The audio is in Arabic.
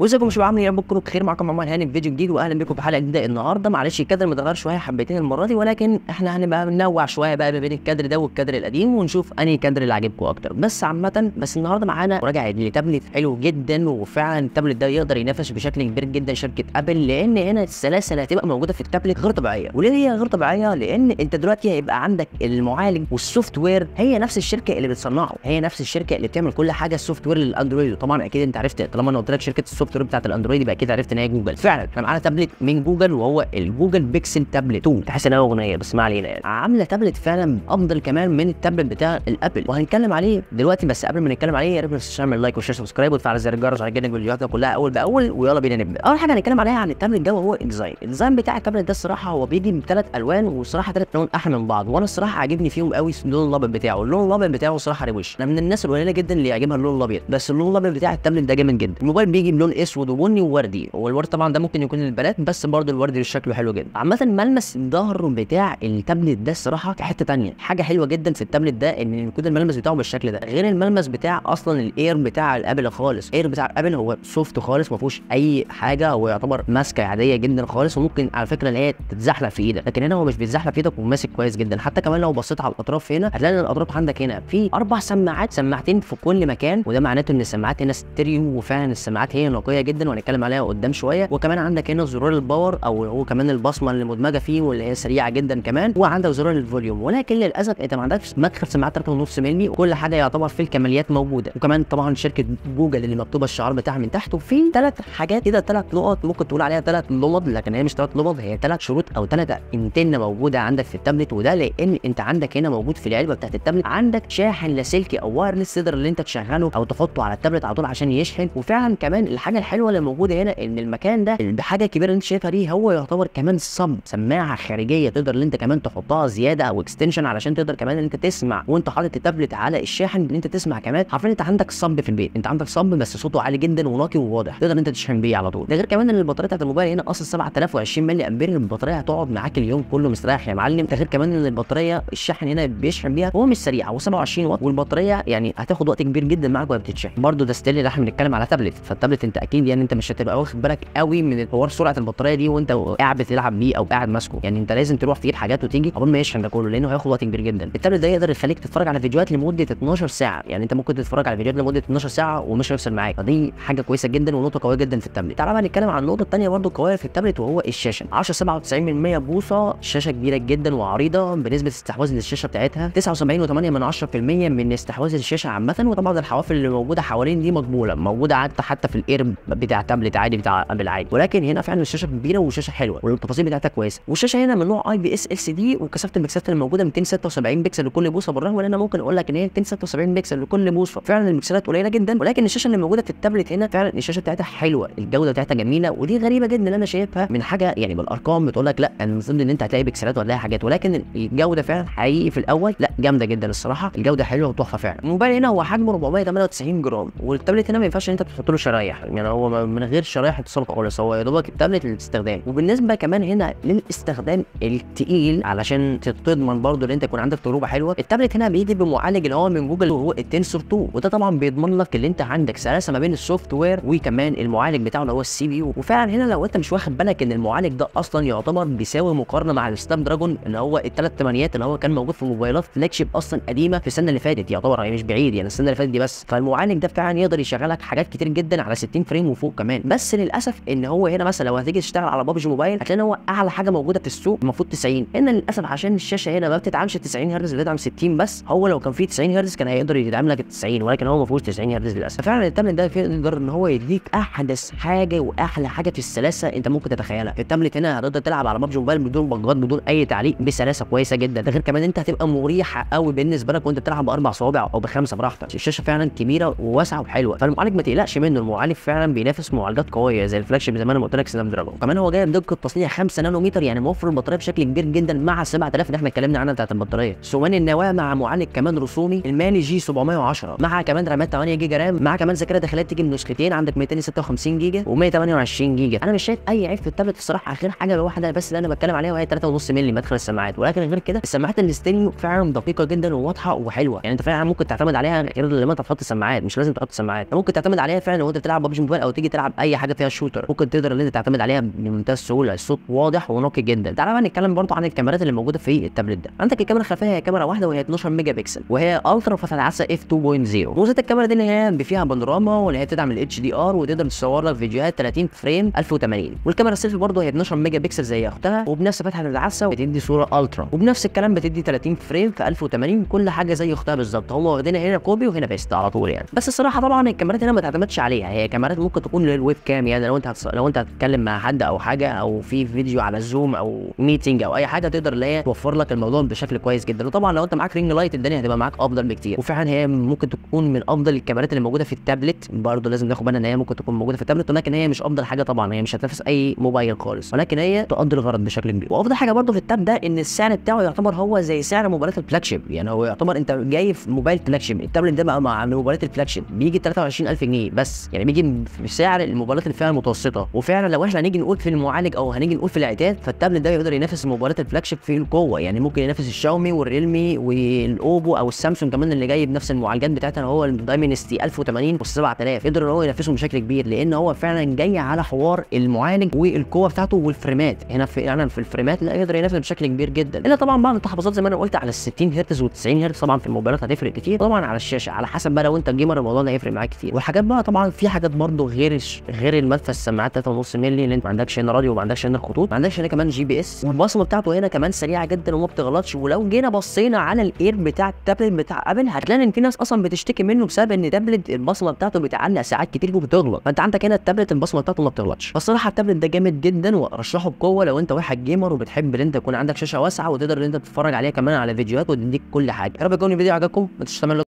وازيكم يا شباب، عاملين ايه؟ رب تكونوا بخير. معاكم عمر هاني في فيديو جديد، واهلا بكم في حلقه جديده. النهارده معلش الكادر متغير شويه حبتين المره دي، ولكن احنا هنبقى بننوع شويه بقى ما بين الكادر ده والكادر القديم، ونشوف انهي كادر اللي عاجبكم اكتر. بس عامه النهارده معانا مراجعه لتابلت حلو جدا، وفعلا التابلت ده يقدر ينافس بشكل كبير جدا شركه ابل، لان هنا السلاسه اللي هتبقى موجوده في التابلت غير طبيعيه. وليه هي غير طبيعيه؟ لان انت دلوقتي هيبقى عندك المعالج والسوفت وير هي نفس الشركه اللي بتصنعه، هي نفس الشركه اللي بتعمل كل حاجه السوفت وير للاندرويد. وطبعا اكيد انت عرفت طالما انا قلت لك شركه السوفت وير بتاعت الاندرويد يبقى اكيد عرفت ان هي جوجل. فعلا احنا معانا تابلت من جوجل وهو الجوجل بيكسل تابلت 2. تحس انها اغنيه بس ما علينا، يعني عامله تابلت فعلا افضل كمان من التابلت بتاع الابل، وهنتكلم عليه دلوقتي. بس قبل ما نتكلم عليه يا ريت تعمل لايك وشير سبسكرايب وتفعل زر الجرس عشان تجيلك فيديوهاتنا كلها اول باول. ويلا بينا نبدا. اول حاجه هنتكلم عليها عن التابلت ده وهو الديزاين بتاع التابلت ده. الصراحه هو بيجي بثلاث الوان، والصراحه ثلاث لون احلى من بعض، وانا الصراحه عاجبني فيهم قوي اللون الابيض بتاعه. اللون الابيض بتاعه الصراحه روش، انا من الناس القليله جدا اللي يعجبها اللون الابيض، بس اللون الابيض بتاع التابلت ده جامد جدا. الموبايل بيجي بلون اسود وبني ووردي، والورد طبعا ده ممكن يكون للبنات، بس برضه الورد شكله حلو جدا. عامه ملمس الظهر بتاع التابلت ده الصراحه في حته ثانيه. حاجه حلوه جدا في التابلت ده ان يكون الملمس بتاعه بالشكل ده، غير الملمس بتاع اصلا الاير بتاع الابل خالص. الاير بتاع الابل هو سوفت خالص، ما فيهوش اي حاجه، هو يعتبر ماسكه عاديه جدا خالص، وممكن على فكره ان هي تتزحلق في ايدك، لكن هنا هو مش بيتزحلق في ايدك وماسك كويس جدا. حتى كمان لو بصيت على الاطراف هنا هتلاقي ان الاطراف عندك هنا في اربع سماعات، سماعتين في كل مكان، وده معناته ان السماعات هنا ستيريو، وفعلا السماعات هي نقيه جدا وهنتكلم عليها قدام شويه. وكمان عندك هنا زرار الباور او هو كمان البصمه اللي مدمجه فيه واللي هي سريعه جدا كمان، وعندك زرار الفوليوم. ولكن للاسف انت ما عندكش مدخل سماعات 3.5 مللي، وكل حاجه يعتبر في الكماليات موجوده. وكمان طبعا شركه جوجل اللي مكتوبه الشعار بتاعها من تحت، وفي ثلاث حاجات كده، ثلاث نقط ممكن تقول عليها ثلاث لمض، لكن هي مش ثلاث لمض، هي ثلاث شروط او ثلاث انتنه موجوده عندك في التابلت. وده لان انت عندك هنا موجود في العلبه بتاعت التابلت عندك شاحن لاسلكي او وايرلس، تقدر ان انت تشغله او تحطه على التابلت على طول عشان يشحن. وفعلا كمان الحاجه الحلوه اللي موجوده هنا ان المكان ده بحاجه كبيره اللي انت شايفها دي هو يعتبر كمان سماعه خارجيه، تقدر ان انت كمان تحطها زياده او اكستنشن علشان تقدر كمان ان انت تسمع وانت حاطط التابلت على الشاحن، ان انت تسمع كمان. حرفيا انت عندك صب في البيت، انت عندك صب بس صوته عالي جدا ونقي وواضح، تقدر ان انت تشحن بيه على طول. ده غير كمان ان البطاريه بتاعت الموبايل هنا اصلا 7020 ملي امبير، البطاريه هتقعد معاك اليوم كله مستريح يا معلم. ده غير كمان ان البطاريه الشحن هنا بيشحن بيها هو مش سريع، هو 27 واط، والبطاريه يعني هتاخد وقت كبير جدا معاك وهي بتتشحن. برده ده ستيل اللي احنا بنتكلم على تابلت، فالتابلت انت اكيد يعني انت مش هتبقى واخد بالك قوي من حوار سرعه البطاريه دي وانت قاعد بتلعب بيه او قاعد ماسكه، يعني انت لازم تروح تجيب حاجات وتيجي قبل ما يشحن ده كله، لانه هياخد وقت كبير جدا. التابلت ده يقدر يخليك تتفرج على فيديوهات لمده 12 ساعه، يعني انت ممكن تتفرج على فيديوهات لمده 12 ساعه ومش هيفصل معاك، فدي حاجه كويسه جدا ونقطه قويه جدا في التابلت. تعالى بقى نتكلم عن النقطه الثانيه برده قويه في التابلت، وهو الشاشه 10.97 بوصه، شاشه كبيره جدا وعريضه، بنسبه استحواذ للشاشه بتاعتها 79.8% من استحواذ الشاشه عامه. وطبعا الحوافل اللي موجوده حوالين دي مقبوله، موجوده حتى في الاير بتاع التابلت عادي بتاع ابل عادي، ولكن هنا فعلا الشاشه كبيره والشاشه حلوه والتفاصيل بتاعتها كويسه. والشاشه هنا من نوع IPS LCD، وكثافه البكسلات اللي موجوده 276 بكسل لكل بوصه، بالرغم ان انا ممكن اقول لك ان هي 276 بكسل لكل بوصه، فعلا البكسلات قليله جدا، ولكن الشاشه اللي موجوده في التابلت هنا فعلا الشاشه بتاعتها حلوه، الجوده بتاعتها جميله. ودي غريبه جدا ان انا شايفها من حاجه يعني بالارقام بتقول لك لا المفروض ان انت هتلاقي بكسلات ولا حاجات، ولكن الجوده فعلا حقيقي في الاول لا جامده جدا الصراحه، الجوده حلوه وتحفه فعلا. الموبايل هنا هو حجمه 498 جرام، والتابلت هنا ما ينفعش ان انت تحط له شرايح، يعني هو من غير شرايح اتصال خالص، هو يا دوبك التابلت للاستخدام. وبالنسبه كمان هنا للاستخدام التقيل علشان تضمن برضه ان انت يكون عندك تجربه حلوه، التابلت هنا بيجي بمعالج اللي هو من جوجل وهو التنسور 2، وده طبعا بيضمن لك اللي انت عندك سلاسه ما بين السوفت وير وكمان المعالج بتاعه اللي هو CPU. وفعلا هنا لو انت مش واخد بالك ان المعالج ده اصلا يعتبر بيساوي مقارنه مع السناب دراجون اللي هو الثلاث ثمانيات اللي هو كان موجود في موبايلات فلاج شيب اصلا قديمه في السنه اللي فاتت، يعتبر يعني مش بعيد، يعني السنه اللي فاتت دي بس. فالمعالج ده فعلا يقدر يشغلك حاجات كتير جدا على 60 فريم وفوق كمان. بس للاسف ان هو هنا مثلا لو هتيجي تشتغل على بابجي موبايل هتلاقي ان هو اعلى حاجه موجوده في السوق المفروض 90، ان للاسف عشان الشاشه هنا ما بتدعمش 90 هرتز، بتدعم 60 بس. هو لو كان فيه 90 هرتز كان هيقدر يدعم لك ال 90، ولكن هو ما فيهوش 90 هرتز للاسف. فعلا التابلت ده يقدر ان هو يديك احدث حاجه واحلى حاجه في السلاسه انت ممكن تتخيلها. التابلت هنا هتقدر تلعب على بابجي موبايل بدون بجات بدون اي تعليق بسلاسه كويسه جدا. ده غير كمان انت هتبقى مريحه قوي بالنسبه لك وانت بتلعب باربع صوابع او بخمسه براحتك. الشاشه فعلا كبيره وواسعه وحلوه، فالمعالج ما تقلقش منه، المعالج فعلا بينافس معالجات قويه زي الفلاج شيب زي ما انا قلت لك سناب دراجون. كمان هو جايب دقه تصنيع 5 نانومتر، يعني موفر البطاريه بشكل كبير جدا مع 7000 اللي احنا اتكلمنا عنها بتاعت البطاريه. ثواني النواه مع معالج كمان رسومي الماني جي 710، مع كمان رامات 8 جيجا رام، مع كمان ذاكره داخليه تيجي من نسختين، عندك 256 جيجا و128 جيجا. انا مش شايف اي عيب في التابلت الصراحه، غير حاجه واحده بس اللي انا بتكلم عليها وهي 3.5 مللي مدخل السماعات، ولكن غير كده السماعات الاستيريو فعلا دقيقه جدا وواضحه وحلوه، يعني انت فعلا ممكن تعتمد عليها غير لما انت تحط السماعات، مش لازم تحط سماعات، ممكن تعتمد عليها فعلا لو انت بتلعب ببجي موبايل او تيجي تلعب اي حاجه فيها شوتر، ممكن تقدر ان انت تعتمد عليها بمنتهى السهوله. الصوت واضح ونقي جدا. تعالى بقى نتكلم برضه عن الكاميرات اللي موجوده في التابلت ده. عندك الكاميرا الخلفيه هي كاميرا واحده وهي 12 ميجا بكسل وهي الترا فتحه اف 2.0. ميزه الكاميرا دي اللي هي فيها بانوراما واللي هي بتدعم الاتش دي ار وتقدر تصور لك فيديوهات 30 فريم 1080. والكاميرا السيلفي برضه هي 12 ميجا بكسل زي اختها وبنفس فتحه العدسه بتدي صوره الترا وبنفس الكلام بتدي 30 فريم في 1080. كل حاجه زي اختها بالظبط، هم واخدينها هنا كوبي وهنا بيست على طول يعني. بس الصراحه طبعا الكاميرات هنا ما تعتمدش عليها، هي كاميرات ممكن تكون للويب كام، يعني لو انت هتتكلم مع حد او حاجه او في فيديو على زوم او ميتنج او اي حاجه تقدر اللي هي توفر لك الموضوع بشكل كويس جدا. وطبعا لو انت معاك رينج لايت الدنيا هتبقى معاك افضل بكتير. وفعلا هي ممكن تكون من افضل الكاميرات اللي موجوده في التابلت، برضه لازم ناخد بالنا ان هي ممكن تكون موجوده في التابلت، ولكن هي مش افضل حاجه طبعا، هي مش هتنافس اي موبايل خالص، ولكن هي تقضي الغرض بشكل كبير. وافضل حاجه برضه في التاب ده ان السعر بتاعه يعتبر هو زي سعر موبايلات الفلاج شيب، يعني هو يعتبر انت جاي في موبايل فلاج شيب. التابلت ده بقى مع موبايلات الفلاج شيب بيجي 23000 جنيه بس، يعني بيجي بسعر الموبايلات اللي فيها المتوسطه. وفعلا لو احنا هنيجي نقول في المعالج او هنيجي نقول في الاعداد، فالتابلت ده يقدر ينافس الموبايلات الفلاج شيب في القوه، يعني ممكن ينافس الشاومي والريلمي والاوبو او السامسونج كمان اللي جاي بنفس المعالجات بتاعتها، هو الدايمنستي 1080 وال 7000. يقدر ان هو ينافسهم بشكل كبير لان هو فعلا جاي على حوار المعالج والقوه بتاعته والفريمات. هنا في الفريمات لا يقدر ينافس بشكل كبير جدا، الا طبعا بعض التحفظات زي ما انا قلت على ال 60 هرتز وال 90 هرتز طبعا في الموبايلات هتفرق كتير، طبعا على الشاشه على حسب بقى لو انت جيمر الموضوع ده هيفرق معاك كتير. والحاجات بقى طبعا في حاجات برده غير المدفع السماعات 3.5 مللي اللي انت ما عندكش هنا راديو وما عندكش هنا خطوط، ما عندكش هنا كمان جي بي اس، والبصمه بتاعته هنا كمان سريعه جدا وما بتغلطش. ولو جينا بصينا على الاير بتاع التابلت بتاع ابل هتلاقي ان في ناس اصلا بتشتكي منه بسبب ان التابلت البصمه بتاعته بتعلق ساعات كتير وبتغلط، فانت عندك هنا التابلت البصمه بتاعته ما بتغلطش. فالصراحه التابلت ده جامد جدا وارشحه بقوه لو انت واحد جيمر وبتحب ان انت يكون عندك شاشه واسعه وتقدر ان انت تتفرج عليها كمان على فيديوهات وتديك كل حاجه. يا رب يكون الفيديو عجبكم، ما تنسوش تعملوا